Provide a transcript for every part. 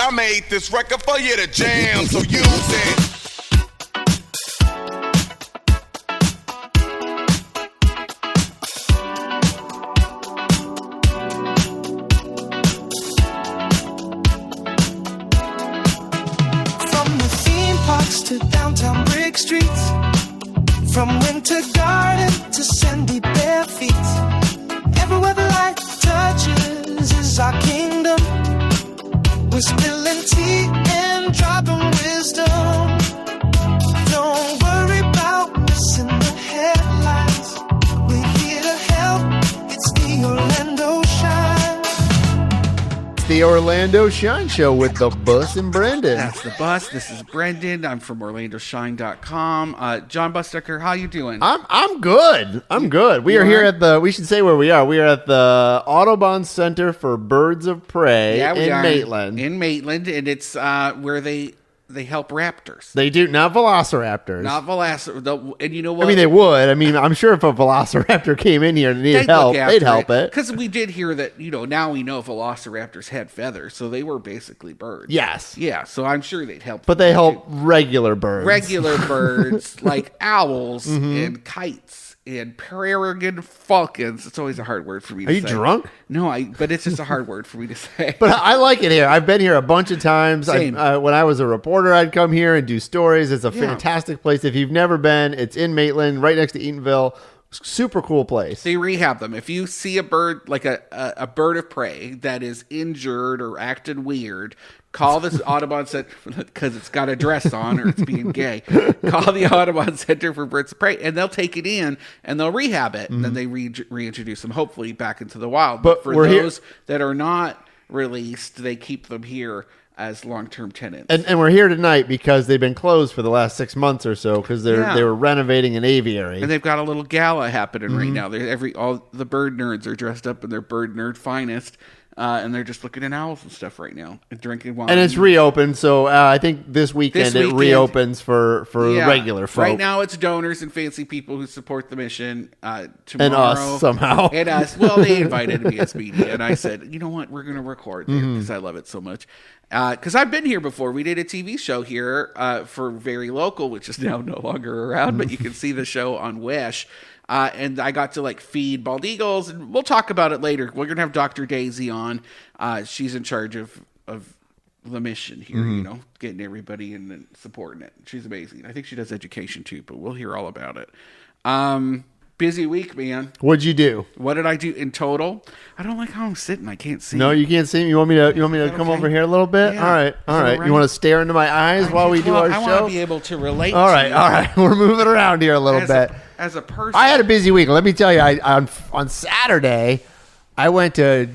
I made this record for you to jam, so use it. From the theme parks to downtown brick streets, from winter garden to sandy bare feet, everywhere the light touches is our kingdom. We're spilling tea and dropping wisdom. Don't worry about missing the headlines. We're here to help. It's the Orlando Shine. It's the Orlando Shine Show with the Bus and Brendan. That's the Bus. This is Brendan. I'm from OrlandoShine.com. John Busticker, how you doing? I'm good. I'm good. We are here at the, we should say where we are. We are at the Audubon Center for Birds of Prey in Maitland. In Maitland, and it's where they help raptors. They do, not velociraptors. Not velociraptors. And you know what? I mean, they would. I mean, I'm sure if a velociraptor came in here and needed help, they'd help it. Because we did hear that, now we know velociraptors had feathers, so they were basically birds. Yes. Yeah, so I'm sure they'd help. But they help regular birds. Regular birds, like owls and kites and peregrine falcons. It's always a hard word for me to say. Are you drunk? No, but it's just a hard word for me to say. But I like it here. I've been here a bunch of times. Same. When I was a reporter, I'd come here and do stories. It's a fantastic place. If you've never been, it's in Maitland, right next to Eatonville. Super cool place. They rehab them. If you see a bird, like a bird of prey that is injured or acted weird, call this Audubon Center, because it's got a dress on or it's being gay. Call the Audubon Center for Birds of Prey, and they'll take it in and they'll rehab it, and then they reintroduce them, hopefully, back into the wild. But for those that are not released, they keep them here as long-term tenants. And we're here tonight because they've been closed for the last 6 months or so because they were renovating an aviary. And they've got a little gala happening right now. All the bird nerds are dressed up in their bird nerd finest. And they're just looking at owls and stuff right now and drinking wine. And it's reopened, so I think this weekend it reopens for regular folk. Right now it's donors and fancy people who support the mission. Tomorrow, and us, somehow. And us. Well, they invited me as media, and I said, you know what, we're going to record there because I love it so much. Because I've been here before. We did a TV show here for Very Local, which is now no longer around, but you can see the show on Wish. And I got to feed bald eagles, and we'll talk about it later. We're gonna have Dr. Daisy on. She's in charge of the mission here, getting everybody in and supporting it. She's amazing. I think she does education too, but we'll hear all about it. Busy week, man. What'd you do? What did I do in total? I don't like how I'm sitting. I can't see. No, you can't see me. You want me to come over here a little bit? Yeah. All right. You want to stare into my eyes while we do our show? I want to be able to relate. All right. We're moving around here a little bit. As a person, I had a busy week. Let me tell you. On Saturday, I went to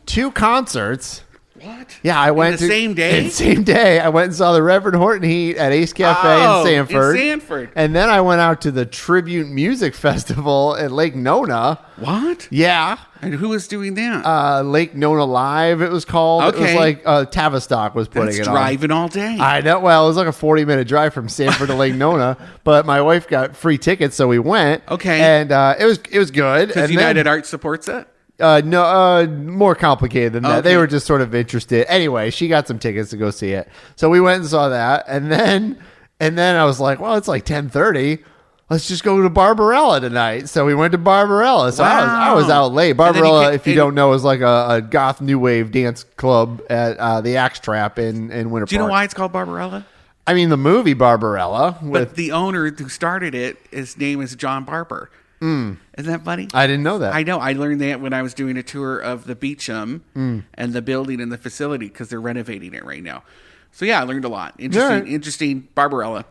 2 concerts. What? Yeah, I went in the same day. In the same day, I went and saw the Reverend Horton Heat at Ace Cafe in Sanford. And then I went out to the Tribute Music Festival at Lake Nona. What? Yeah. And who was doing that? Lake Nona Live, it was called. Okay. It was like Tavistock was putting it on. Driving all day. I know. Well, it was like a 40-minute drive from Sanford to Lake Nona, but my wife got free tickets, so we went. Okay. And it was good. Because United Arts supports it? No, more complicated than that. Okay. They were just sort of interested. Anyway, she got some tickets to go see it. So we went and saw that. And then I was like, well, it's like 10:30. Let's just go to Barbarella tonight. So we went to Barbarella. So I was out late. Barbarella, if you don't know, is like a goth new wave dance club at the Axe Trap in Winter Park. Do you know why it's called Barbarella? I mean, the movie Barbarella. But the owner who started it, his name is John Barber. Isn't that funny? I didn't know that. I know. I learned that when I was doing a tour of the Beecham and the building and the facility because they're renovating it right now. So yeah, I learned a lot. Interesting. Barbarella.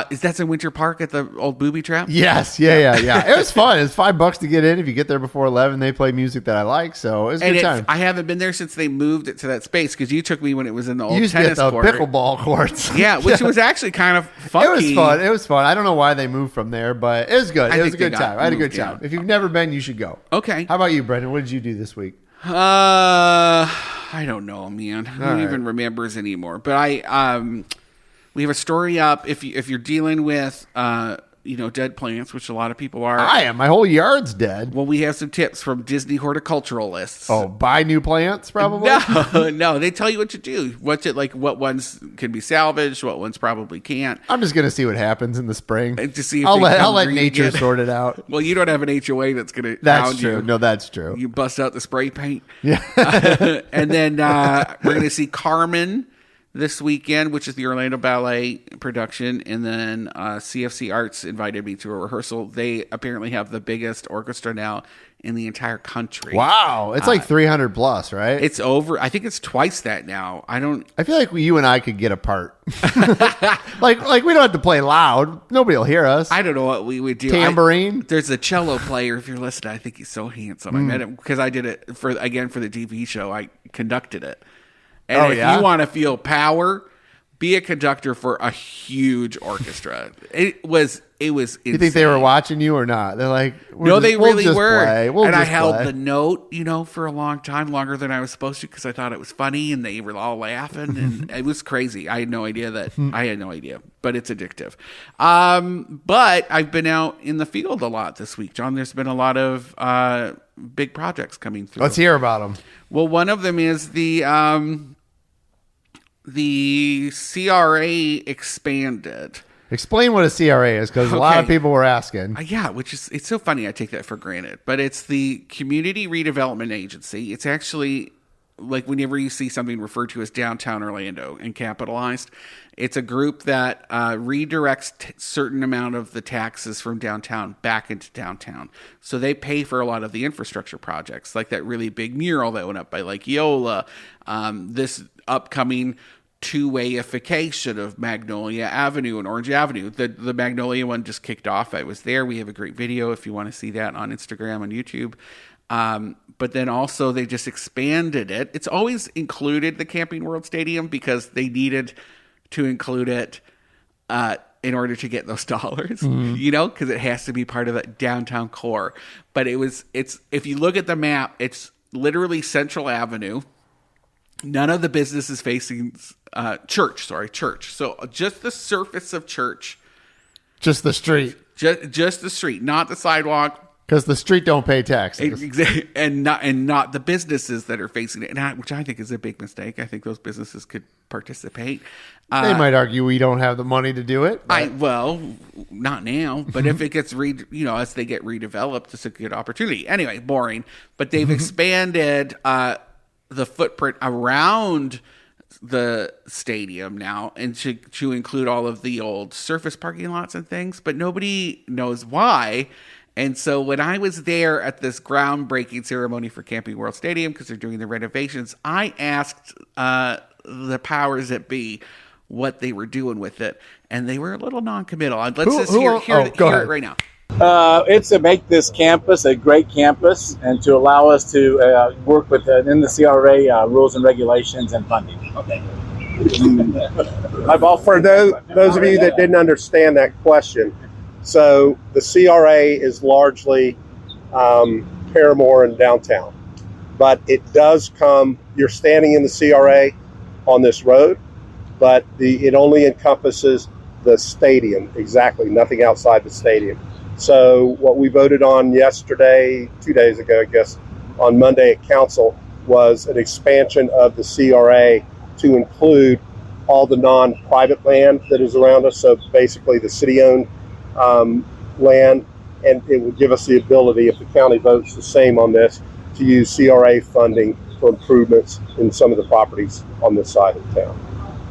Is that in Winter Park at the old booby trap? Yes. Yeah. It was fun. It's $5 to get in. If you get there before 11, they play music that I like. So it was a good time. I haven't been there since they moved it to that space because you took me when it was in the old tennis court. Pickleball courts. Yeah, which was actually kind of funky. It was fun. I don't know why they moved from there, but it was good. It was a good time. I had a good time. If you've never been, you should go. Okay. How about you, Brendan? What did you do this week? I don't know, man. I don't even remembers anymore. But we have a story up. If you're dealing with dead plants, which a lot of people are. I am. My whole yard's dead. Well, we have some tips from Disney horticulturalists. Oh, buy new plants, probably? No, they tell you what to do. What ones can be salvaged, what ones probably can't. I'm just going to see what happens in the spring. To see if I'll they let green nature again. sort it out. Well, you don't have an HOA that's going to That's hound true. you. No, that's true. You bust out the spray paint. Yeah. And then we're going to see Carmen this weekend, which is the Orlando Ballet production. And then CFC Arts invited me to a rehearsal. They apparently have the biggest orchestra now in the entire country. Wow. It's like 300 plus, right? It's over. I think it's twice that now. I feel like you and I could get a part. like we don't have to play loud. Nobody will hear us. I don't know what we would do. Tambourine? There's a cello player, if you're listening. I think he's so handsome. I met him because I did it for the TV show. I conducted it. And if you want to feel power, be a conductor for a huge orchestra. It was insane. You think they were watching you or not? They're like, no, they really were. And I held the note, for a long time, longer than I was supposed to, because I thought it was funny, and they were all laughing, and it was crazy. I had no idea, but it's addictive. But I've been out in the field a lot this week, John. There's been a lot of big projects coming through. Let's hear about them. Well, one of them is the CRA expanded. Explain what a CRA is, because a lot of people were asking. It's so funny. I take that for granted, but it's the Community Redevelopment Agency. It's actually like whenever you see something referred to as downtown Orlando and capitalized, it's a group that redirects certain amount of the taxes from downtown back into downtown. So they pay for a lot of the infrastructure projects, like that really big mural that went up by Lake Eola, this upcoming two-wayification of Magnolia Avenue and Orange Avenue. The Magnolia one just kicked off. I was there. We have a great video if you want to see that on Instagram and YouTube. But then also they just expanded it. It's always included the Camping World Stadium because they needed to include it in order to get those dollars, because it has to be part of that downtown core. But it's if you look at the map, it's literally Central Avenue. None of the businesses facing church. So just the surface of church. Just the street. Just the street, not the sidewalk. Because the street don't pay taxes. Exactly. And not the businesses that are facing it, which I think is a big mistake. I think those businesses could participate. They might argue we don't have the money to do it. Well, not now, but if it gets as they get redeveloped, it's a good opportunity. Anyway, boring. But they've expanded the footprint around the stadium now, and to include all of the old surface parking lots and things, but nobody knows why. And so when I was there at this groundbreaking ceremony for Camping World Stadium, because they're doing the renovations, I asked the powers that be what they were doing with it, and they were a little non-committal. Let's hear it right now. It's to make this campus a great campus and to allow us to work within the CRA rules and regulations and funding. Okay. For those of you that didn't understand that question, so the CRA is largely Paramore and downtown, but it does come. You're standing in the CRA on this road, but it only encompasses the stadium, exactly, nothing outside the stadium. So what we voted on yesterday, 2 days ago, I guess, on Monday at council, was an expansion of the CRA to include all the non-private land that is around us. So basically the city-owned land, and it would give us the ability, if the county votes the same on this, to use CRA funding for improvements in some of the properties on this side of town.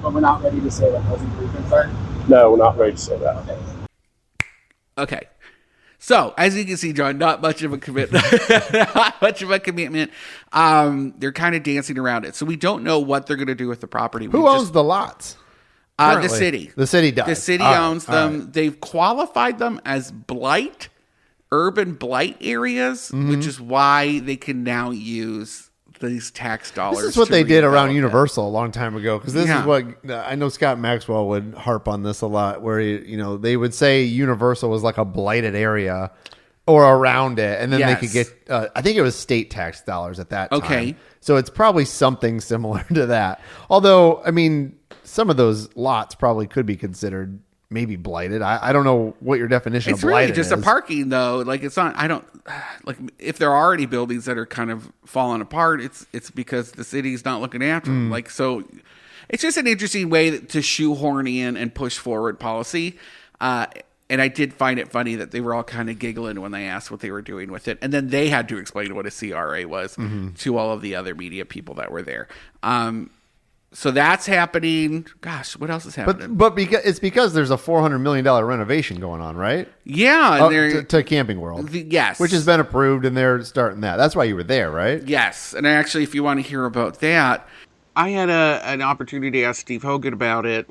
But we're not ready to say what those improvements are? No, we're not ready to say that. Okay. So, as you can see, John, not much of a commitment. Not much of a commitment. They're kind of dancing around it. So we don't know what they're going to do with the property. Who owns the lots? The city. The city does. The city owns them. Right. They've qualified them as urban blight areas, which is why they can now use these tax dollars. This is what they did around Universal a long time ago, because this is what I know. Scott Maxwell would harp on this a lot, where they would say Universal was like a blighted area or around it, and then they could get I think it was state tax dollars at that time. Okay, so it's probably something similar to that. Although, I mean, some of those lots probably could be considered maybe blighted. I don't know what your definition It's of blighted really just is. a parking though. Like it's not. I don't like if there are already buildings that are kind of falling apart. It's because the city's not looking after them. Like so, it's just an interesting way to shoehorn in and push forward policy. And I did find it funny that they were all kind of giggling when they asked what they were doing with it, and then they had to explain what a CRA was to all of the other media people that were there. So that's happening. Gosh, what else is happening? But because there's a $400 million renovation going on, right? Yeah, and to Camping World. Yes, which has been approved, and they're starting that. That's why you were there, right? Yes, and actually, if you want to hear about that, I had an opportunity to ask Steve Hogan about it.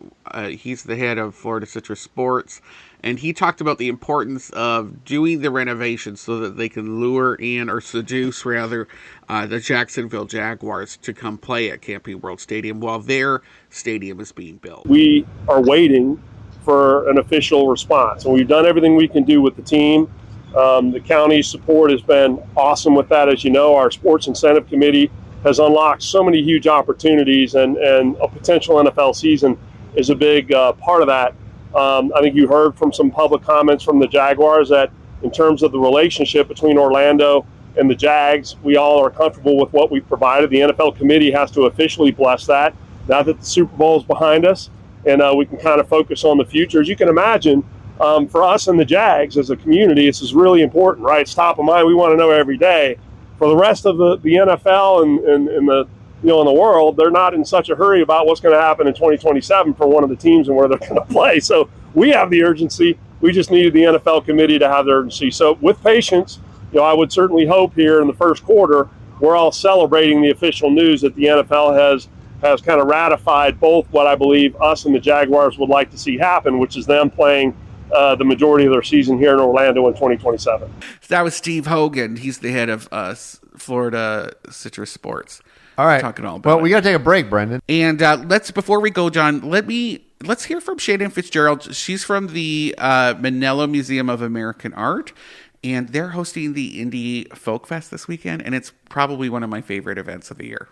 He's the head of Florida Citrus Sports, and he talked about the importance of doing the renovations so that they can lure in or seduce, rather, the Jacksonville Jaguars to come play at Camping World Stadium while their stadium is being built. We are waiting for an official response, and we've done everything we can do with the team. The county's support has been awesome with that. As you know, our Sports Incentive Committee has unlocked so many huge opportunities, and a potential NFL season is a big part of that. I think you heard from some public comments from the Jaguars that in terms of the relationship between Orlando and the Jags, we all are comfortable with what we've provided. The NFL committee has to officially bless that now that the Super Bowl is behind us, and we can kind of focus on the future. As you can imagine, for us and the Jags as a community, this is really important, right? It's top of mind. We want to know every day. For the rest of the NFL and the in the world, they're not in such a hurry about what's going to happen in 2027 for one of the teams and where they're going to play. So we have the urgency. We just needed the NFL committee to have the urgency. So with patience, I would certainly hope here in the first quarter, we're all celebrating the official news that the NFL has kind of ratified both what I believe us and the Jaguars would like to see happen, which is them playing the majority of their season here in Orlando in 2027. That was Steve Hogan. He's the head of Florida Citrus Sports. All right. Talking all about well, it. we got to take a break, Brendan. And before we go, John, let's hear from Shannon Fitzgerald. She's from the Manila Museum of American Art, and they're hosting the Indie Folk Fest this weekend, and it's probably one of my favorite events of the year.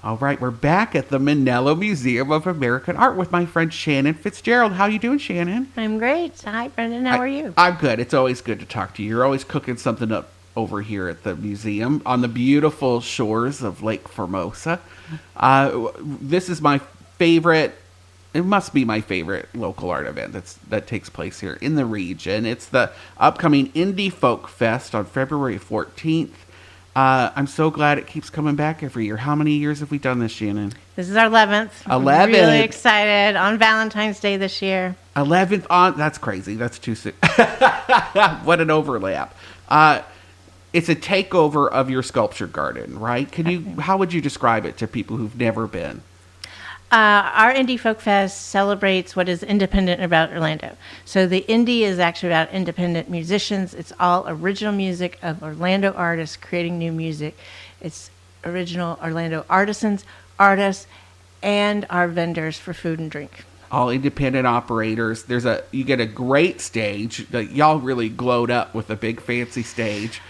All right, we're back at the Manila Museum of American Art with my friend Shannon Fitzgerald. How you doing, Shannon? I'm great. Hi, Brendan. How are you? I'm good. It's always good to talk to you. You're always cooking something up over here at the museum on the beautiful shores of Lake Formosa. This is my favorite. It must be my favorite local art event that takes place here in the region. It's the upcoming Indie Folk Fest on February 14th. I'm so glad it keeps coming back every year. How many years have we done this, Shannon? This is our 11th. 11th. Really excited. On Valentine's Day this year. 11th on. That's crazy. That's too soon. What an overlap. It's a takeover of your sculpture garden, right? How would you describe it to people who've never been? Our Indie Folk Fest celebrates what is independent about Orlando. So the Indie is actually about independent musicians. It's all original music of Orlando artists creating new music. It's original Orlando artisans, artists, and our vendors for food and drink. All independent operators. You get a great stage. Y'all really glowed up with a big fancy stage.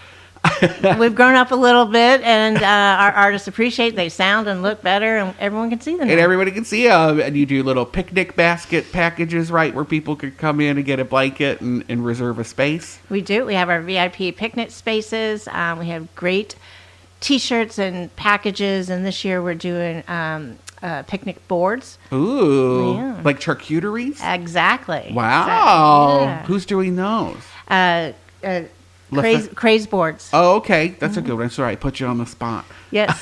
We've grown up a little bit, and our artists appreciate. They sound and look better, and everyone can see them. And everybody can see them. And you do little picnic basket packages, right, where people could come in and get a blanket and reserve a space. We do. We have our VIP picnic spaces. We have great T-shirts and packages, and this year we're doing picnic boards. Ooh, yeah. Like charcuteries? Exactly. Wow. Yeah. Who's doing those? Craze boards. Oh, okay. That's a good one. Sorry, I put you on the spot. Yes.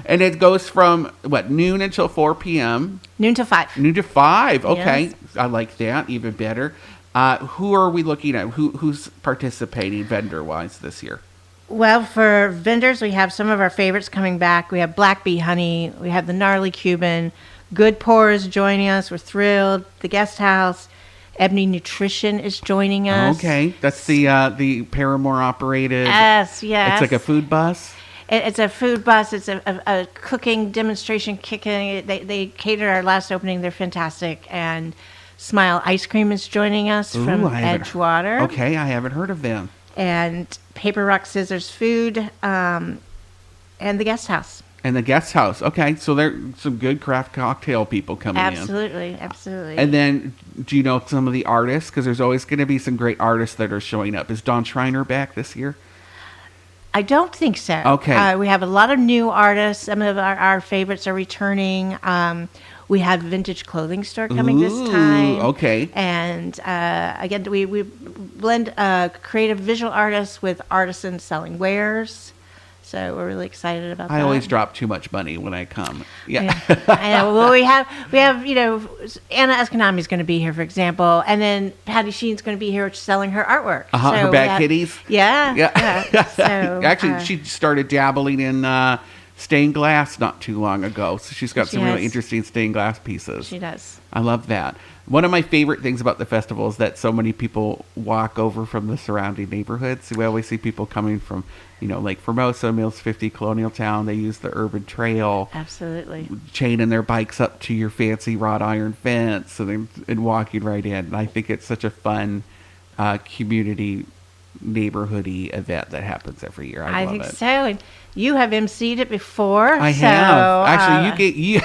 And it goes from, noon until 4 p.m.? Noon to 5. Noon to 5. Okay. Yes. I like that. Even better. Who are we looking at? Who's participating vendor-wise this year? Well, for vendors, we have some of our favorites coming back. We have Black Bee Honey. We have the Gnarly Cuban. Good Pours joining us. We're thrilled. The Guest House. Ebony Nutrition is joining us. Okay. That's the Paramore operated. Yes. It's like a food bus? It's a food bus. It's a cooking demonstration. They catered our last opening. They're fantastic. And Smile Ice Cream is joining us from Edgewater. Okay, I haven't heard of them. And Paper Rock Scissors Food, and the Guest House. And the guest house. Okay, so there's some good craft cocktail people coming in. Absolutely. And then, do you know some of the artists? Because there's always going to be some great artists that are showing up. Is Dawn Schreiner back this year? I don't think so. Okay. We have a lot of new artists. Some of our favorites are returning. We have Vintage Clothing Store coming this time. Okay. And again, we blend creative visual artists with artisans selling wares. So we're really excited about that. I always drop too much money when I come. Yeah. I know. Well, we have Anna Eskanami is going to be here, for example, and then Patty Sheen's going to be here selling her artwork. So her Bad Kitties. Yeah. So actually, she started dabbling in stained glass not too long ago, so she's got some really interesting stained glass pieces. She does. I love that. One of my favorite things about the festival is that so many people walk over from the surrounding neighborhoods. We always see people coming from, Lake Formosa, Mills 50, Colonial Town. They use the urban trail. Absolutely. Chaining their bikes up to your fancy wrought iron fence and walking right in. And I think it's such a fun community neighborhoody event that happens every year. I love think it. So. And you have emceed it before. I have. Actually, you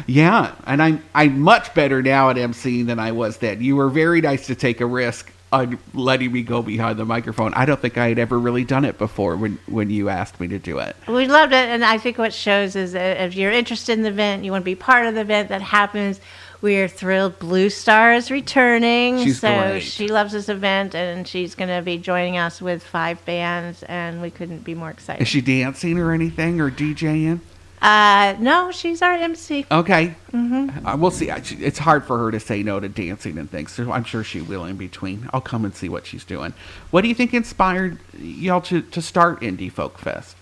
yeah, and I'm much better now at emceeing than I was then. You were very nice to take a risk on letting me go behind the microphone. I don't think I had ever really done it before when you asked me to do it. We loved it, and I think what shows is that if you're interested in the event, you want to be part of the event that happens. We are thrilled. Blue Star is returning. She's so great. She loves this event, and she's going to be joining us with 5 bands, and we couldn't be more excited. Is she dancing or anything or DJing? No, she's our MC. Okay. Mm-hmm. We'll see. It's hard for her to say no to dancing and things, so I'm sure she will in between. I'll come and see what she's doing. What do you think inspired y'all to start Indie Folk Fest?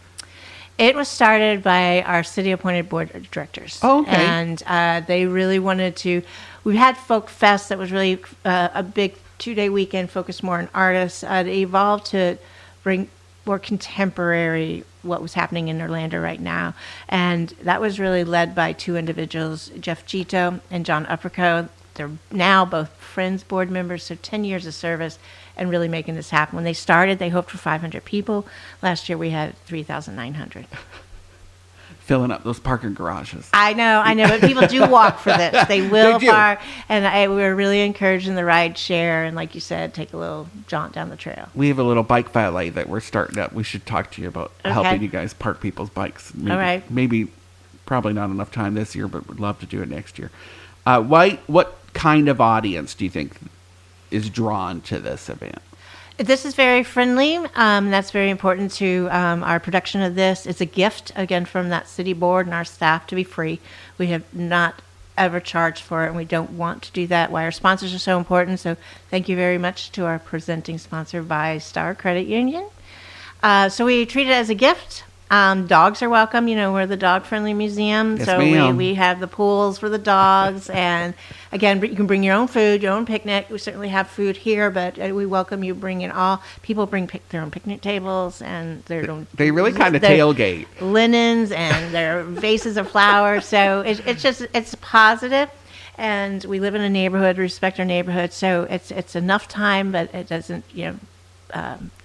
It was started by our city-appointed board of directors. Oh, okay. And they really wanted to... We had Folk Fest that was really a big 2-day weekend focused more on artists. It evolved to bring more contemporary what was happening in Orlando right now. And that was really led by 2 individuals, Jeff Gito and John Upperco. They're now both Friends board members, so 10 years of service and really making this happen. When they started, they hoped for 500 people. Last year, we had 3,900. Filling up those parking garages. I know, but people do walk for this. They will They do. park, and we're really encouraging the ride share, and like you said, take a little jaunt down the trail. We have a little bike valet that we're starting up. We should talk to you about helping Okay. you guys park people's bikes. Maybe, All right. Maybe, probably not enough time this year, but would love to do it next year. What kind of audience do you think is drawn to this event? This is very friendly. That's very important to our production of this. It's a gift, again, from that city board and our staff to be free. We have not ever charged for it, and we don't want to do that. Why our sponsors are so important. So thank you very much to our presenting sponsor, by Star Credit Union. So we treat it as a gift. Dogs are welcome. We're the dog-friendly museum, Yes, so ma'am. we have the pools for the dogs. And again, you can bring your own food, your own picnic. We certainly have food here, but we welcome you bringing all. People bring their own picnic tables and their own. They really kind of their tailgate. linens and their vases of flowers. So it's positive. And we live in a neighborhood, respect our neighborhood. So it's enough time, but it doesn't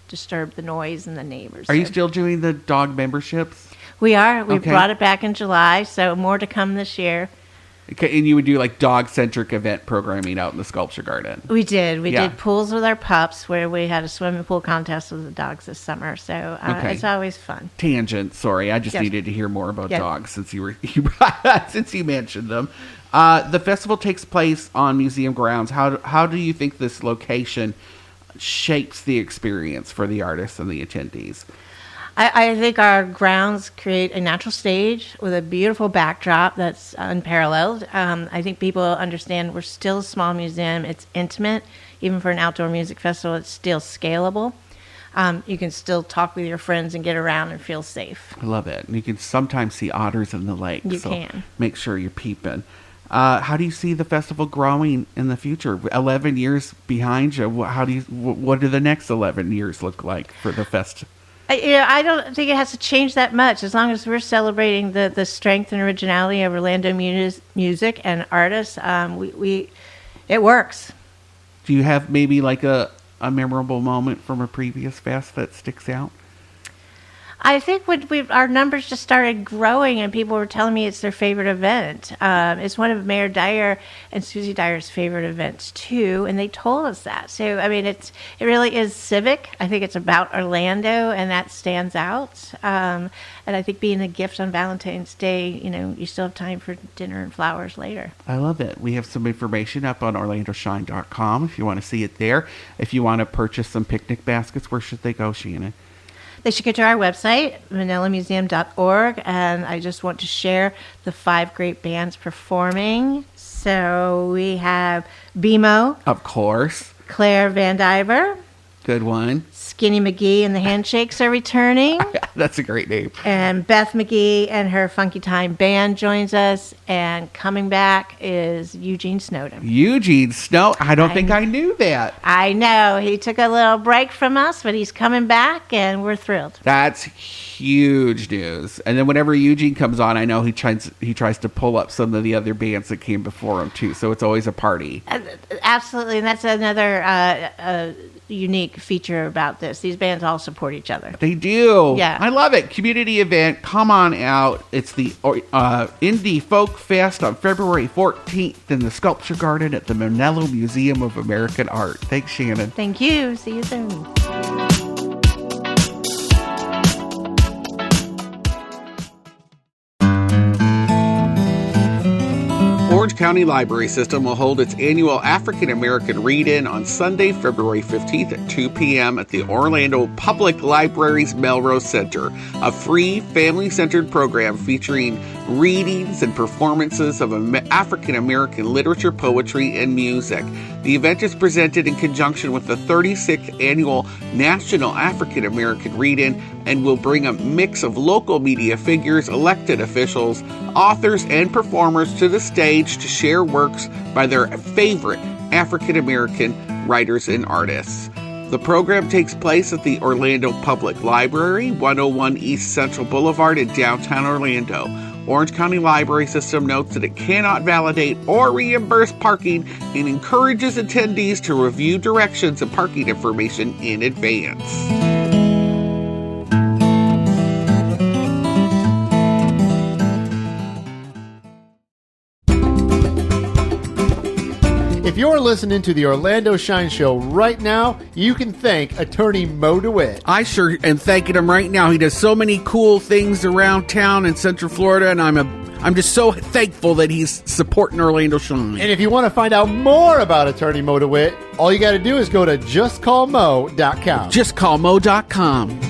disturb the noise and the neighbors. Are you So still doing the dog memberships? we are. We Okay. brought it back in July, so more to come this year. Okay, and you would do like dog-centric event programming out in the sculpture garden. We did. We Yeah. did pools with our pups, where we had a swimming pool contest with the dogs this summer. So Okay. it's always fun. Tangent. Sorry, I just Yes. needed to hear more about Yes. dogs since since you mentioned them. The festival takes place on museum grounds. How do you think this location shapes the experience for the artists and the attendees? I think our grounds create a natural stage with a beautiful backdrop that's unparalleled. I think people understand we're still a small museum. It's intimate. Even for an outdoor music festival, it's still scalable. You can still talk with your friends and get around and feel safe. I love it. And you can sometimes see otters in the lake. You so can. Make sure you're peeping. How do you see the festival growing in the future? 11 years behind you. What do the next 11 years look like for the fest? I don't think it has to change that much, as long as we're celebrating the strength and originality of Orlando music and artists. It works. Do you have maybe like a memorable moment from a previous fest that sticks out? I think when our numbers just started growing and people were telling me it's their favorite event. It's one of Mayor Dyer and Susie Dyer's favorite events too, and they told us that. So I mean, it really is civic. I think it's about Orlando, and that stands out. And I think being a gift on Valentine's Day, you still have time for dinner and flowers later. I love it. We have some information up on OrlandoShine.com if you want to see it there. If you want to purchase some picnic baskets, where should they go, Shannon? They should go to our website, manilamuseum.org, and I just want to share the 5 great bands performing. So we have BMO. Of course. Claire Van Diver. Good one. Skinny McGee and the Handshakes are returning. That's a great name. And Beth McGee and her Funky Time Band joins us. And coming back is Eugene Snowden. Eugene Snow. I don't think I knew that. I know. He took a little break from us, but he's coming back, and we're thrilled. That's huge news. And then whenever Eugene comes on, I know he tries to pull up some of the other bands that came before him, too. So it's always a party. Absolutely. And that's another unique feature about this. These bands all support each other. They do. Yeah. I love it. Community event. Come on out. It's the Indie Folk Fest on February 14th in the Sculpture Garden at the Manello Museum of American Art. Thanks, Shannon. Thank you. See you soon. Orange County Library System will hold its annual African American Read-In on Sunday, February 15th at 2 p.m. at the Orlando Public Library's Melrose Center, a free, family-centered program featuring readings and performances of African American literature, poetry, and music. The event is presented in conjunction with the 36th Annual National African American Read-In and will bring a mix of local media figures, elected officials, authors, and performers to the stage to share works by their favorite African American writers and artists. The program takes place at the Orlando Public Library, 101 East Central Boulevard in downtown Orlando. Orange County Library System notes that it cannot validate or reimburse parking and encourages attendees to review directions and parking information in advance. If you're listening to the Orlando Shine Show right now, you can thank Attorney Mo DeWitt. I sure am thanking him right now. He does so many cool things around town in Central Florida, and I'm just so thankful that he's supporting Orlando Shine. And if you want to find out more about Attorney Mo DeWitt, all you got to do is go to justcallmo.com. Justcallmo.com.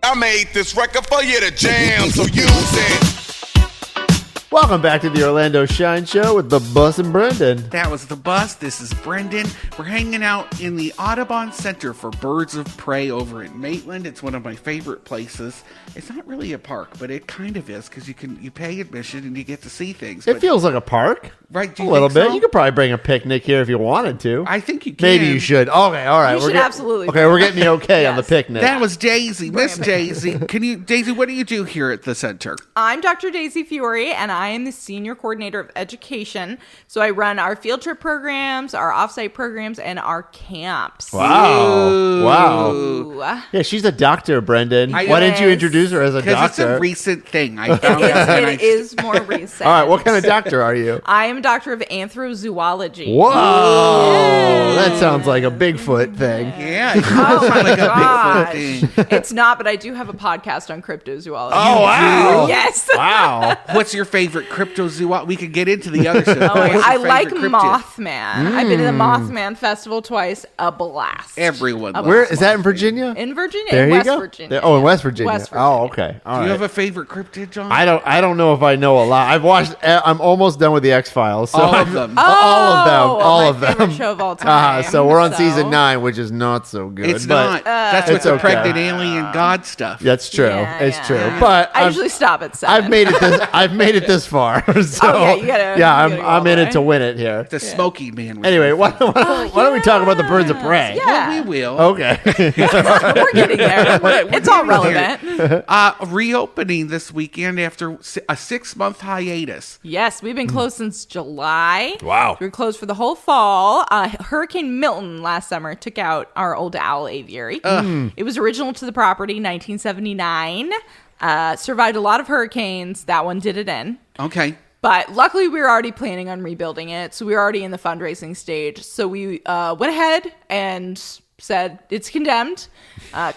I made this record for you to jam, so use it. Welcome back to the Orlando Shine Show with the Bus and Brendan. That was the bus. This is Brendan. We're hanging out in the Audubon Center for Birds of Prey over in Maitland. It's one of my favorite places. It's not really a park, but it kind of is because you pay admission and you get to see things. It feels like a park. Right? Do A you little think bit. so? You could probably bring a picnic here if you wanted to. I think you can. Maybe you should. Okay, all right. You should absolutely. Okay, we're getting the okay on the Yes. picnic. That was Daisy. Miss Daisy. Daisy, what do you do here at the center? I'm Dr. Daisy Fiore, and I am the Senior Coordinator of Education. So I run our field trip programs, our offsite programs, and our camps. Wow. Wow. Ooh. Yeah, she's a doctor, Brendan. I- Why didn't you Yes. introduce her as a Because it's doctor? a recent thing. I found it. and It is more recent. All right, what kind of doctor are you? I am a doctor of anthrozoology. Whoa, that sounds like a Bigfoot thing. Yeah, it does sound like a Gosh. Bigfoot thing. It's not, but I do have a podcast on cryptozoology. Oh, wow. Yes. Wow. What's your favorite cryptozoology? We could get into the other stuff. Oh, What's your I like favorite cryptid? Mothman. I've been to the Mothman Festival twice. A blast. Everyone loves Where is that in Virginia? In Virginia. There in you West go. Virginia. There- oh, in West Virginia. West Virginia. Oh, okay. All Do you right. have a favorite cryptid, John? I don't know if I know a lot. I've watched. I'm almost done with the X-Files. So All of I've- them. all of them. Oh, All my of them. favorite show of all time. So we're on season 9, which is not so good. It's but not. That's what it's the okay. pregnant alien god stuff. That's true. Yeah, it's yeah. true. But I usually stop at 7. I've made it this. I've made it this far. far. So, yeah, you gotta I'm go all in the it way. to win it here. The smoky man. Anyway, why don't we talk about the birds of prey? Yeah. Well, we will. Okay. We're getting there. It's all relevant. Reopening this weekend after a 6-month hiatus. Yes, we've been closed since July. Wow. We were closed for the whole fall. Hurricane Milton last summer took out our old owl aviary. It was original to the property, 1979. Survived a lot of hurricanes. That one did it in. Okay. But luckily, we were already planning on rebuilding it. So we were already in the fundraising stage. So we went ahead and said it's condemned,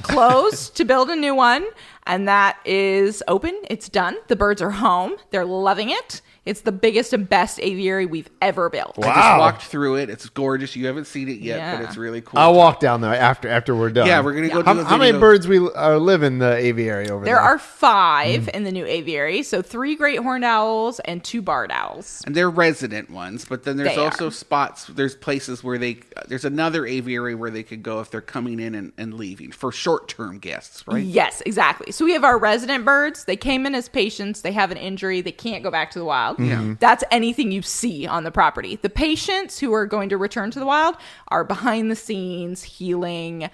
closed to build a new one. And that is open. It's done. The birds are home. They're loving it. It's the biggest and best aviary we've ever built. I just walked through it. It's gorgeous. You haven't seen it yet, Yeah. but it's really cool. I'll walk down there after we're done. Yeah, we're going to go do a video. How many birds live in the aviary over there? There are 5 in the new aviary. So 3 great horned owls and 2 barred owls. And they're resident ones, but then there's They also are. spots, there's places where there's another aviary where they could go if they're coming in and leaving for short-term guests, right? Yes, exactly. So we have our resident birds. They came in as patients. They have an injury. They can't go back to the wild. Yeah. That's anything you see on the property. The patients who are going to return to the wild are behind the scenes, healing,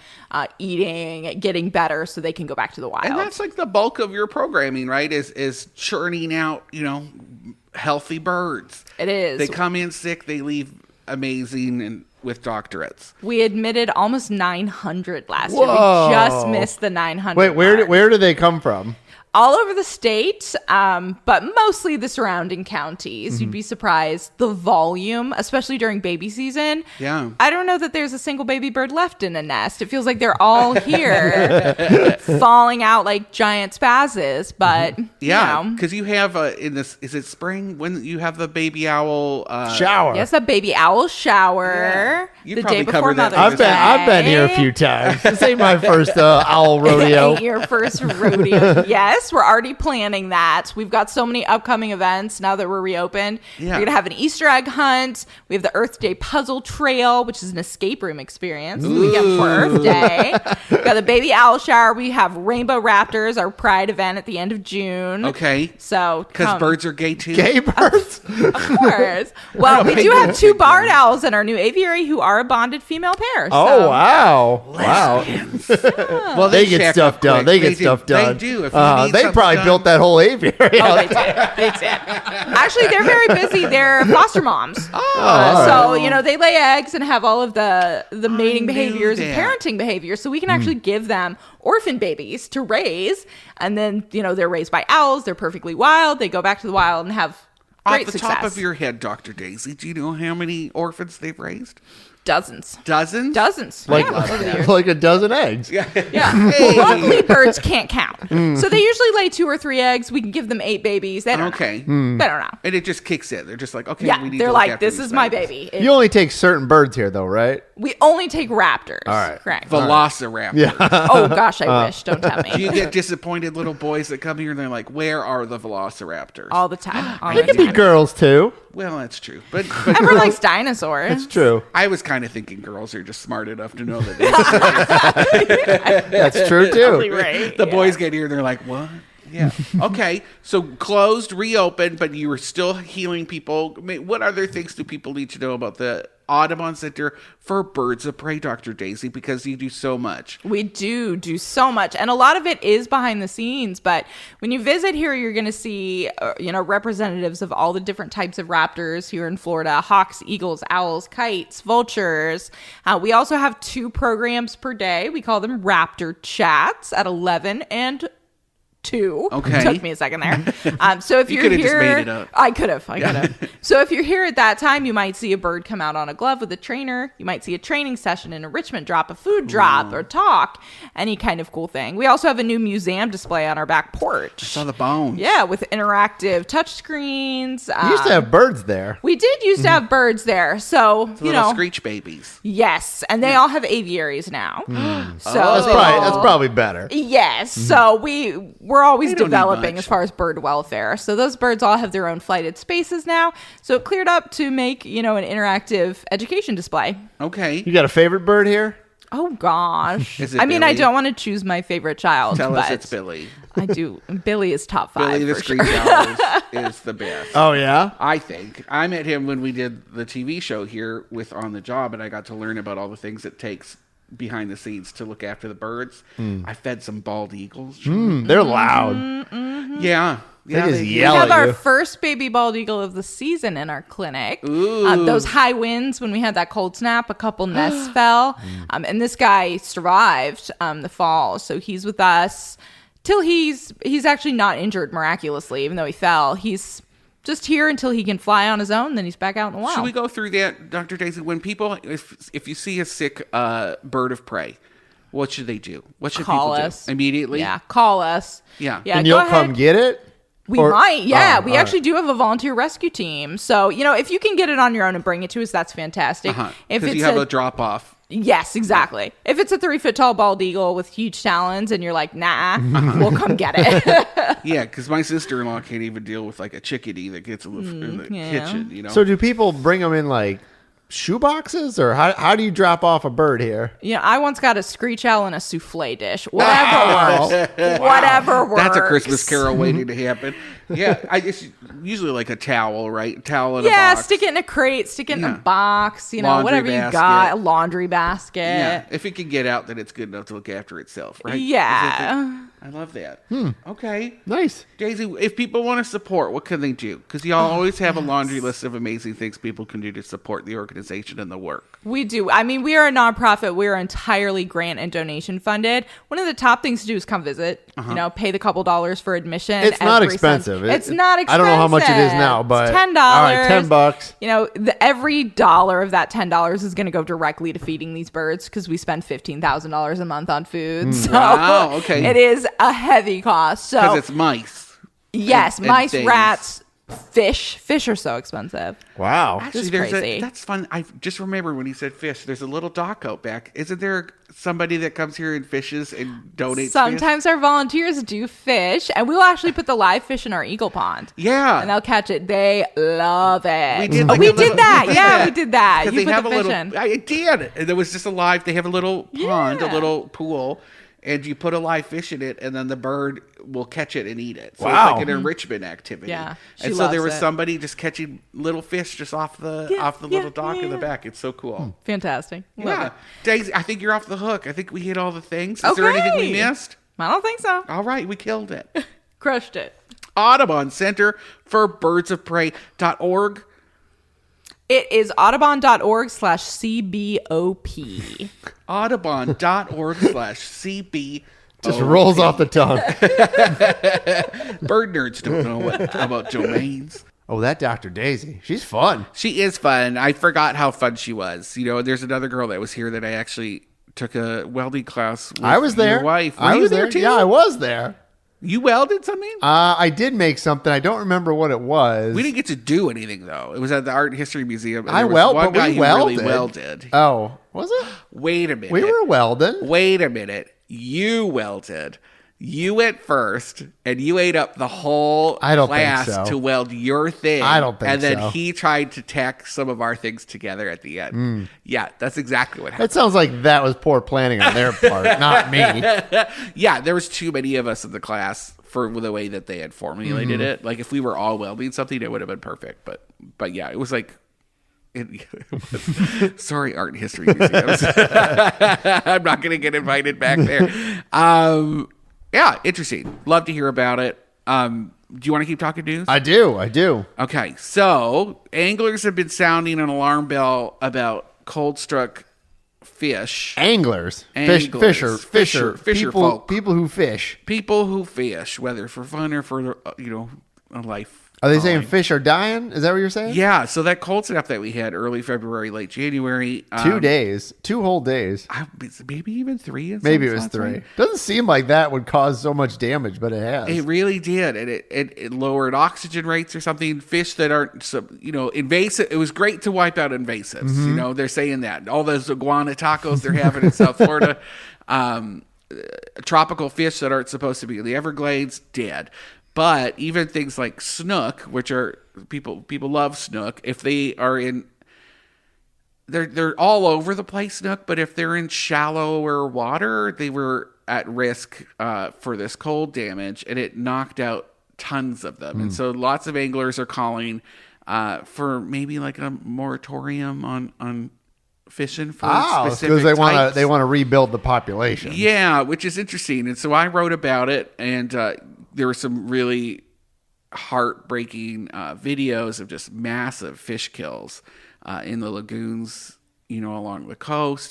eating, getting better so they can go back to the wild. And that's like the bulk of your programming, right? Is churning out, healthy birds. It is. They come in sick, they leave amazing and with doctorates. We admitted almost 900 last year. Whoa. We just missed the 900. Wait, mark. where do they come from? All over the state, but mostly the surrounding counties. You'd be surprised the volume, especially during baby season. Yeah. I don't know that there's a single baby bird left in a nest. It feels like they're all here, falling out like giant spazzes. But Yeah, you know. because you have in this, is it spring when you have the baby owl Shower. Yes, a baby owl shower. Yeah. You The probably day before covered that Mother's I've been Day. here a few times. This ain't my first owl rodeo. Ain't your first rodeo. Yes, we're already planning that. We've got so many upcoming events now that we're reopened. Yeah. We're going to have an Easter egg hunt. We have the Earth Day puzzle trail, which is an escape room experience the weekend for Earth Day. We've got the baby owl shower. We have Rainbow Raptors, our pride event at the end of June. Okay. So Because come. birds are gay too. Gay birds? Of course. Well, we do have 2 barred owls in our new aviary who are a bonded female pair. Oh, so. wow. Wow. Well, They get shack stuff up done. quick. They get stuff done. They do. If you need they something probably done- built that whole aviary. Oh, they did. They did. Actually, they're very busy. They're foster moms. all So, they lay eggs and have all of the mating knew behaviors and that. parenting behaviors. So we can actually give them orphan babies to raise. And then, they're raised by owls. They're perfectly wild. They go back to the wild and have great Off the success. top of your head, Dr. Daisy, do you know how many orphans they've raised? Dozens. Dozens? Dozens. Like, Yeah, over the years. like a dozen eggs. Yeah. Well, luckily, birds can't count. So they usually lay 2 or 3 eggs. We can give them 8 babies. They don't Okay. know. They don't know. And it just kicks in. They're just like, okay, Yeah, we need they're to look like, after this these is my babies. baby. You only take certain birds here, though, right? We only take raptors. All right. Correct. Velociraptor. Yeah. Oh, gosh, I wish. Don't tell Do you me. get disappointed little boys that come here and they're like, where are the velociraptors? All the time. All They the can be time. girls, too. Well, that's true. But Everyone likes dinosaurs. It's true. I was kind of thinking girls are just smart enough to know that That's true, too. Right. the boys get here and they're like, what? Yeah. Okay. So closed, reopened, but you were still healing people. I mean, what other things do people need to know about the Audubon Center for Birds of Prey, Dr. Daisy? Because you do so much. We do so much. And a lot of it is behind the scenes. But when you visit here, you're going to see, representatives of all the different types of raptors here in Florida: hawks, eagles, owls, kites, vultures. We also have 2 programs per day. We call them Raptor Chats at 11 and 2. Okay. Took me a second there. So if You you're could've here, just made it up. I could have. So if you're here at that time, you might see a bird come out on a glove with a trainer. You might see a training session, an enrichment drop, a food drop, or talk, any kind of cool thing. We also have a new museum display on our back porch. I saw the bones. Yeah, with interactive touch screens. You used to have birds there. We did used to have birds there. So, Little screech babies. yes. And they all have aviaries now. So That's probably better. Yes. So we're always They don't need developing much. as far as bird welfare. So those birds all have their own flighted spaces now. So it cleared up to make, an interactive education display. Okay. You got a favorite bird here? Oh gosh. Is it I mean, I Billy? don't want to choose my favorite child. Tell but us it's Billy. I do. Billy is top 5. Billy the for Screech sure. Owl is the best. Oh yeah. I think. I met him when we did the TV show here with On the Job, and I got to learn about all the things it takes behind the scenes to look after the birds. I fed some bald eagles. They're loud. Yeah. Yeah, just they- yell We have at our you. first baby bald eagle of the season in our clinic. Ooh. Those high winds when we had that cold snap, a couple nests fell, and this guy survived the fall, so he's with us till he's actually not injured miraculously, even though he fell. He's just here until he can fly on his own. Then he's back out in the wild. Should we go through that, Dr. Daisy? When people, if you see a sick bird of prey, what should they do? What should Call people us do immediately? Yeah, call us. Yeah. yeah. And go you'll ahead. come get it. We Or- might, yeah. Oh, We all actually right. do have a volunteer rescue team. So, if you can get it on your own and bring it to us, that's fantastic. If Because it's you have a drop off. yes, exactly. If it's a 3-foot tall bald eagle with huge talons and you're like, nah, we'll come get it. Yeah, because my sister-in-law can't even deal with like a chickadee that gets in the yeah. kitchen. You know. So do people bring them in like shoe boxes, or how do you drop off a bird here? I once got a screech owl in a souffle dish. Whatever works. Whatever works. That's a Christmas Carol waiting to happen. Yeah, it's usually like a towel, right? Towel in a Yeah, box. stick it in a crate, stick it in Yeah. a box, Laundry whatever you basket. got, a laundry basket. Yeah, if it can get out, then it's good enough to look after itself, right? Yeah. I love that. Okay. Nice. Daisy, if people want to support, what can they do? Because y'all always have a laundry list of amazing things people can do to support the organization and the work. We do. I mean, we are a nonprofit. We are entirely grant and donation funded. One of the top things to do is come visit. Pay the couple dollars for admission. It's not every expensive. It's not expensive. I don't know how much it is now, but it's $10. all right, $10. Every dollar of that $10 is going to go directly to feeding these birds because we spend $15,000 a month on food. So Wow, okay. it is a heavy cost. Because So it's mice. yes, and mice, things. rats, fish. Fish are so expensive. Wow. Just there's crazy. that's fun. I just remembered when he said fish. There's a little dock out back. Isn't there somebody that comes here and fishes and donates? Sometimes our volunteers do fish, and we'll actually put the live fish in our eagle pond. Yeah. And they'll catch it. They love it. We did, Oh, like, we a little- did that. Yeah, we did that. Because You they put have the a fish little. in. I did. And there was just a live. They have a little pond, a Yeah. little pool, and you put a live fish in it, and then the bird will catch it and eat it. So Wow. it's like an enrichment activity. Yeah, she and so there loves was it. somebody just catching little fish just off the little dock in the back. It's so cool. Fantastic. Love Yeah, it. Daisy, I think you're off the hook. I think we hit all the things. Is there anything we Okay. missed? I don't think so. All right, we killed it. Crushed it. Audubon Center for Birds of Prey.org. It is audubon.org/CBOP. Audubon.org/CB. Just rolls off the tongue. Bird nerds don't know about domains. Oh, that Dr. Daisy. She's fun. She is fun. I forgot how fun she was. There's another girl that was here that I actually took a welding class with. I was there. Your wife. Were I you was there too? Yeah, I was there. You welded something? I did make something. I don't remember what it was. We didn't get to do anything though. It was at the Art and History Museum. And I there was weld, one but guy we who welded. really welded. Oh, was it? Wait a minute. We were welding. Wait a minute. You welded. You went first, and you ate up the whole I don't think class so. to weld your thing. I don't think And then so. he tried to tack some of our things together at the end. Yeah, that's exactly what happened. It sounds like that was poor planning on their part, not me. Yeah, there was too many of us in the class for the way that they had formulated it. Like if we were all welding something, it would have been perfect. But yeah, it was like. Sorry, Art and History Museums. I'm not going to get invited back there. Yeah, interesting. Love to hear about it. Do you want to keep talking news? I do. Okay, so anglers have been sounding an alarm bell about cold struck fish. Anglers. Anglers. Fisher Fisher people, folk. people who fish. People who fish, whether for fun or for a life. Are they saying fish are dying? Is that what you're saying? Yeah, so that cold snap that we had early February, late January. 2 days. 2 whole days. Maybe even 3. in Maybe some it was spots, 3. right? Doesn't seem like that would cause so much damage, but it has. It really did, and it lowered oxygen rates or something. Fish that aren't, invasive. It was great to wipe out invasives. They're saying that all those iguana tacos they're having in South Florida, tropical fish that aren't supposed to be in the Everglades, dead. But even things like snook, which are people love snook, if they are in they're all over the place, Nook, but if they're in shallower water, they were at risk for this cold damage, and it knocked out tons of them. And so lots of anglers are calling for maybe like a moratorium on fishing for specific because types. they want to rebuild the population. Yeah, which is interesting. And so I wrote about it, and there were some really heartbreaking videos of just massive fish kills in the lagoons, along the coast.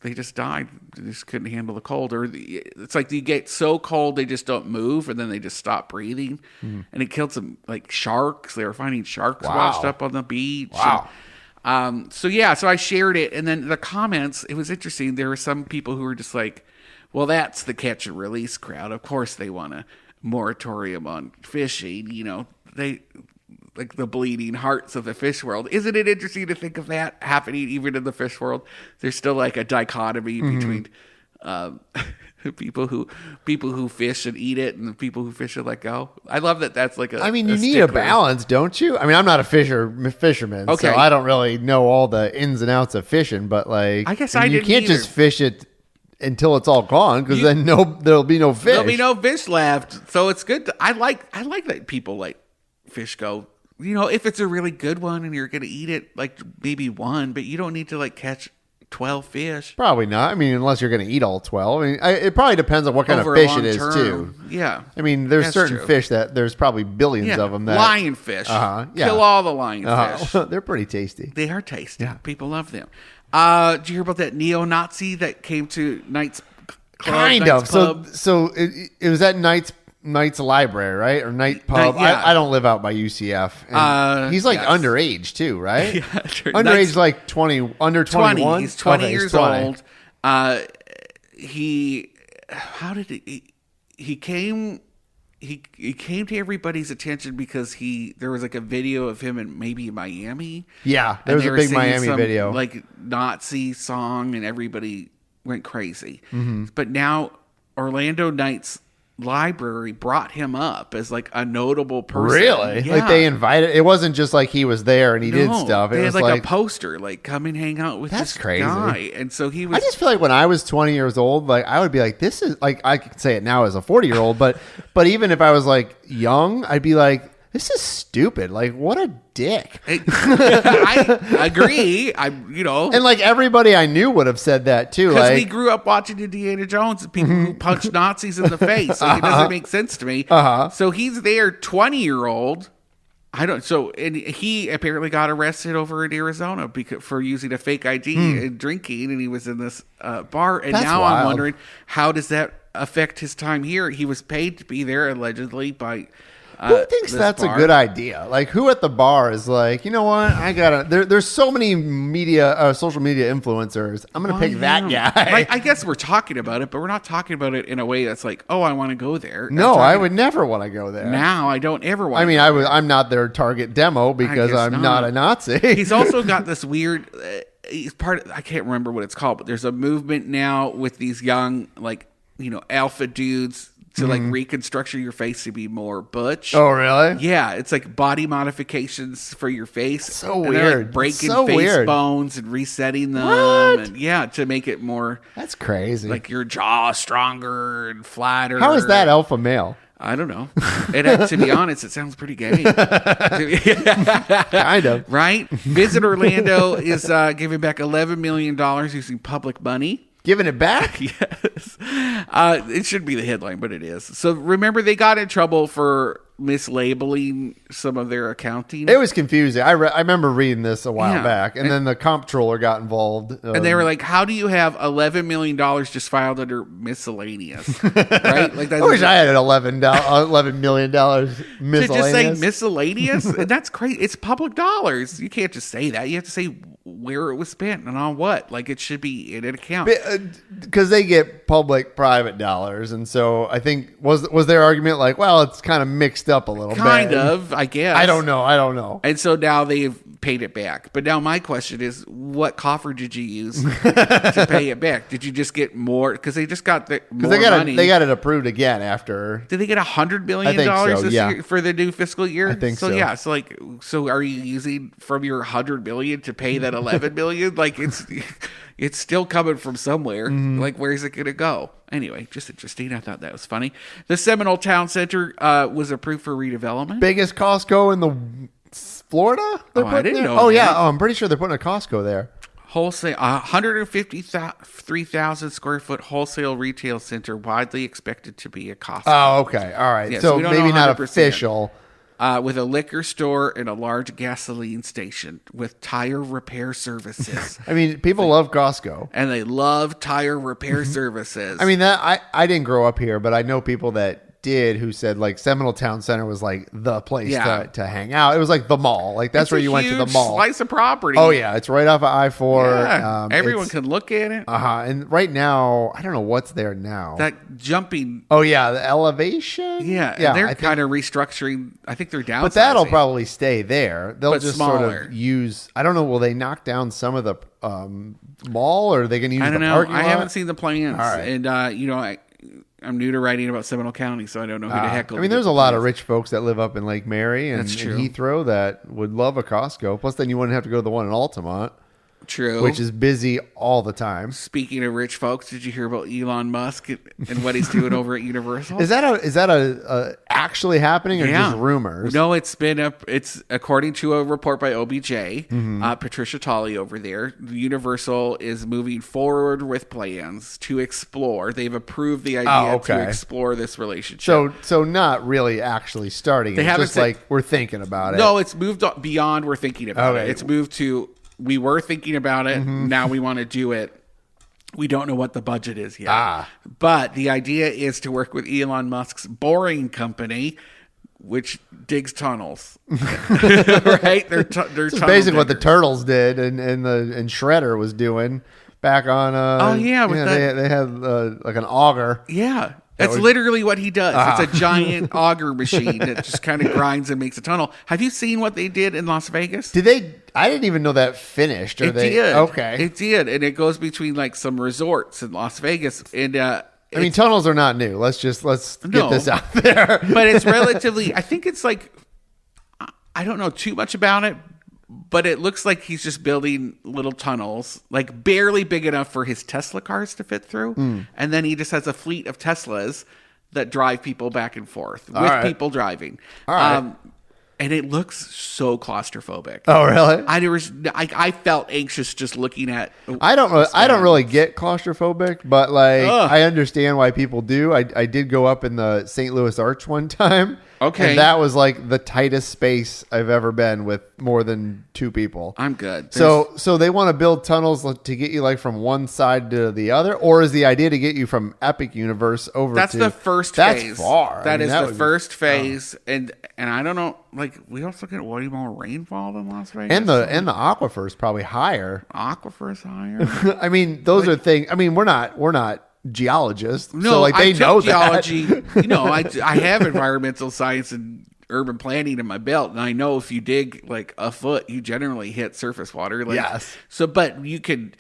They just died. They just couldn't handle the cold. Or it's like you get so cold they just don't move, and then they just stop breathing. And it killed some like sharks. They were finding sharks washed up on the beach. Wow. So I shared it, and then the comments, it was interesting. There were some people who were just like, well, that's the catch and release crowd. Of course they want a moratorium on fishing. They like the bleeding hearts of the fish world. Isn't it interesting to think of that happening even in the fish world? There's still like a dichotomy between people who fish and eat it and the people who fish and let go. I love that. That's like you need a balance, don't you? I mean, I'm not a fisherman, okay, so I don't really know all the ins and outs of fishing. But like, I guess you can't just fish it until it's all gone, because then there'll be no fish. There'll be no fish left. So it's good. I like that people let fish go. If it's a really good one and you're going to eat it, like maybe one, but you don't need to like catch 12 fish. Probably not. I mean, unless you're going to eat all 12. I mean, it probably depends on what kind Over of a fish it is long too. term. Yeah. I mean, there's That's certain true. fish that there's probably billions of them. That Lionfish. Yeah. Kill all the lionfish. They're pretty tasty. They are tasty. Yeah. People love them. Did you hear about that Neo Nazi that came to Knight's Club? Kind Knight's of. Club? So it was at Knight's Library, right? Or Night Pub. Yeah. I don't live out by UCF. And he's like yes. underage too, right? Yeah, true. Underage, Knight's- like 20, under 21. He's 20 Okay, he's years 20. old. He came to everybody's attention because there was like a video of him in maybe Miami. Yeah, there And was they a were big singing Miami some, video. like Nazi song, and everybody went crazy. Mm-hmm. But now Orlando Knight's library brought him up as like a notable person. Really? Yeah. Like they invited. It wasn't just like he was there and he did No, stuff. It they was had like like a poster, like come and hang out with That's this crazy. guy. And so he was. I just feel like when I was 20 years old, like I would be like, this is like, I could say it now as a 40-year-old, but even if I was like young, I'd be like, this is stupid. Like, what a dick. I agree. And like everybody I knew would have said that too. Because Like, we grew up watching Indiana Jones and people who punch Nazis in the face. So it doesn't make sense to me. So he's there, 20-year-old. And he apparently got arrested over in Arizona for using a fake ID and drinking, and he was in this bar. And That's now I'm wild. wondering, how does that affect his time here? He was paid to be there allegedly by. who thinks this that's bar. a good idea? Like, who at the bar is like, you know what? I gotta. There's so many social media influencers. I'm gonna pick that guy. Like, I guess we're talking about it, but we're not talking about it in a way that's like, oh, I want to go there. No, I'm I talking- would never want to go there. Now I don't ever want. I mean, I'm not their target demo because guess I'm not. not a Nazi. He's also got this weird. He's part of. I can't remember what it's called, but there's a movement now with these young, like alpha dudes to like reconstruct your face to be more butch. Oh, really? Yeah, it's like body modifications for your face. So And they're, like, weird. breaking So face weird. bones and resetting them. What? And to make it more That's crazy. like your jaw stronger and flatter. How is that alpha male? I don't know. To be honest, it sounds pretty gay. Kind of. Right? Visit Orlando is giving back $11 million using public money. Giving it back? Yes. It should be the headline, but it is. So remember, they got in trouble for mislabeling some of their accounting. It was confusing. I remember reading this a while Yeah. back, and then the comptroller got involved. And they were like, how do you have $11 million just filed under miscellaneous? Right? Like I wish I had $11 million to miscellaneous. just say miscellaneous? And that's crazy. It's public dollars. You can't just say that. You have to say where it was spent and on what. Like, it should be in an account. Because they get public-private dollars, and so I think was their argument like, well, it's kind of mixed up a little bit. Kind of, I guess. I don't know. And so now they've paid it back. But now my question is, what coffer did you use to pay it back? Did you just get more? Because they just got more money. They got it approved again after. Did they get $100 million I think so, this yeah. year for the new fiscal year? I think so. Yeah. So are you using from your $100 million to pay that at 11 million. Like it's still coming from somewhere. Like, where's it going to go? Anyway, just interesting. I thought that was funny. The Seminole Town Center was approved for redevelopment. Biggest Costco in the Florida? I didn't know Oh, that. yeah. Oh, I'm pretty sure they're putting a Costco there. Wholesale, 153,000 square foot wholesale retail center, widely expected to be a Costco. Oh, okay. All right. Yeah, so we don't maybe know not 100%. official. With a liquor store and a large gasoline station with tire repair services. I mean, people love Costco. And they love tire repair services. I mean, that I didn't grow up here, but I know people that did who said like Seminole Town Center was like the place to hang out. It was like the mall. Like that's it's where you went to the mall. Slice of property. Oh yeah, it's right off of I-4. Yeah. Everyone can look at it. And right now, I don't know what's there now. That jumping. Oh yeah, the elevation. Yeah, they're kind of restructuring. I think they're downsizing. But that'll probably stay there. They'll just smaller. sort of use. I don't know. Will they knock down some of the mall, or are they going to use? I don't the know. parking lot? I haven't seen the plans. All right. And I'm new to writing about Seminole County, so I don't know who the heck. I mean, there's a lot of rich folks that live up in Lake Mary and, That's true. and Heathrow that would love a Costco. Plus, then you wouldn't have to go to the one in Altamont. True. Which is busy all the time. Speaking of rich folks, did you hear about Elon Musk and what he's doing over at Universal? Is that a actually happening or just rumors? No, it's according to a report by OBJ, Patricia Tolley over there. Universal is moving forward with plans to explore. They've approved the idea to explore this relationship. So not really actually starting. It's just like we're thinking about it. No, it's moved beyond we're thinking about it. It's moved to we were thinking about it. Now we want to do it. We don't know what the budget is yet. But the idea is to work with Elon Musk's boring company, which digs tunnels. Right? They're It's basically what the Turtles did and Shredder was doing back on. They had like an auger. Yeah. That's literally what he does. It's a giant auger machine that just kind of grinds and makes a tunnel. Have you seen what they did in Las Vegas? Did they? I didn't even know that finished. It did. Okay. It did. And it goes between like some resorts in Las Vegas. And I mean, tunnels are not new. Let's get this out there. But it's relatively, I think it's like, I don't know too much about it, but it looks like he's just building little tunnels, like barely big enough for his Tesla cars to fit through. And then he just has a fleet of Teslas that drive people back and forth with people driving. All right. And it looks so claustrophobic. Oh, really? I felt anxious just looking at. I don't really get claustrophobic, but like I understand why people do. I did go up in the St. Louis Arch one time. Okay. And that was like the tightest space I've ever been with more than two people. I'm good. So they want to build tunnels to get you like from one side to the other, or is the idea to get you from Epic Universe over That's to... the first That's phase. far. That is the first phase. And I don't know, like we also get way more rainfall than Las Vegas. And the aquifer is probably higher. Aquifer is higher. I mean, those are things. I mean, we're not geologists. No, so like they know geology. That. I have environmental science and urban planning in my belt, and I know if you dig like a foot, you generally hit surface water. Like, yes. So, but you could.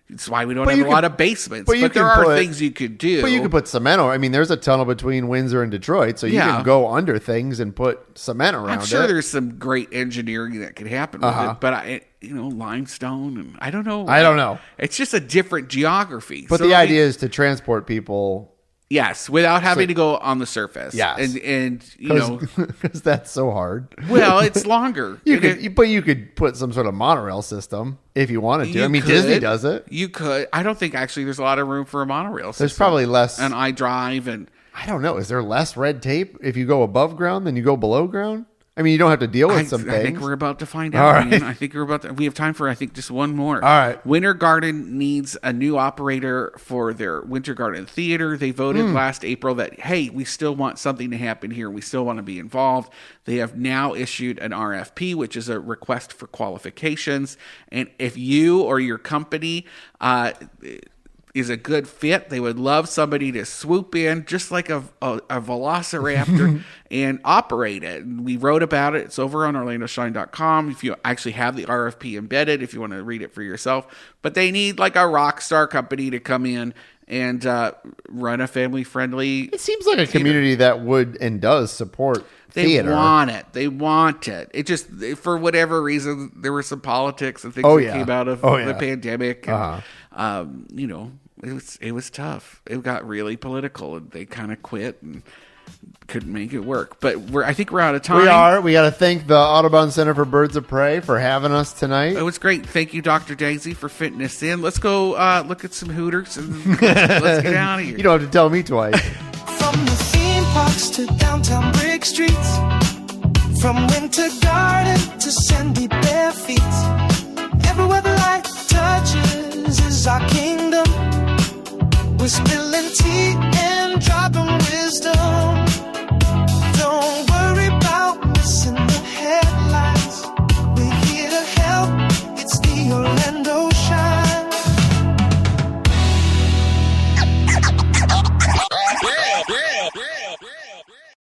It's why we don't have a lot of basements. But there are things you could do. But you could put cement over. I mean, there's a tunnel between Windsor and Detroit, so you can go under things and put cement around it. I'm sure there's some great engineering that could happen with it, but limestone and I don't know. It's just a different geography. But the idea is to transport people. Yes, without having to go on the surface. Yes, and because that's so hard. Well, it's longer. But you could put some sort of monorail system if you wanted to. I mean, Disney does it. You could. I don't think actually there's a lot of room for a monorail system. There's probably less. And iDrive and I don't know. Is there less red tape if you go above ground than you go below ground? I mean, you don't have to deal with some things. I think we're about to find out. All right. Man. I think we're about to. We have time for, I think, just one more. All right. Winter Garden needs a new operator for their Winter Garden Theater. They voted last April that, hey, we still want something to happen here. We still want to be involved. They have now issued an RFP, which is a request for qualifications. And if you or your company is a good fit, they would love somebody to swoop in just like a velociraptor and operate it. And we wrote about it. It's over on orlandoshine.com if you actually have the RFP embedded, if you want to read it for yourself. But they need like a rock star company to come in and run a family-friendly... It seems like a community that would and does support theater. They want it. It just, for whatever reason, there were some politics and things that came out of the pandemic. And, you know, it was tough. It got really political, and they kind of quit and couldn't make it work. But I think we're out of time. We got to thank the Audubon Center for Birds of Prey for having us tonight. It was great. Thank you, Dr. Daisy, for fitting us in. Let's go look at some Hooters and let's get out of here. You don't have to tell me twice. From the theme parks to downtown brick streets, from winter garden to sandy bare feet, everywhere the light touches is our kingdom. We're spilling tea and dropping wisdom.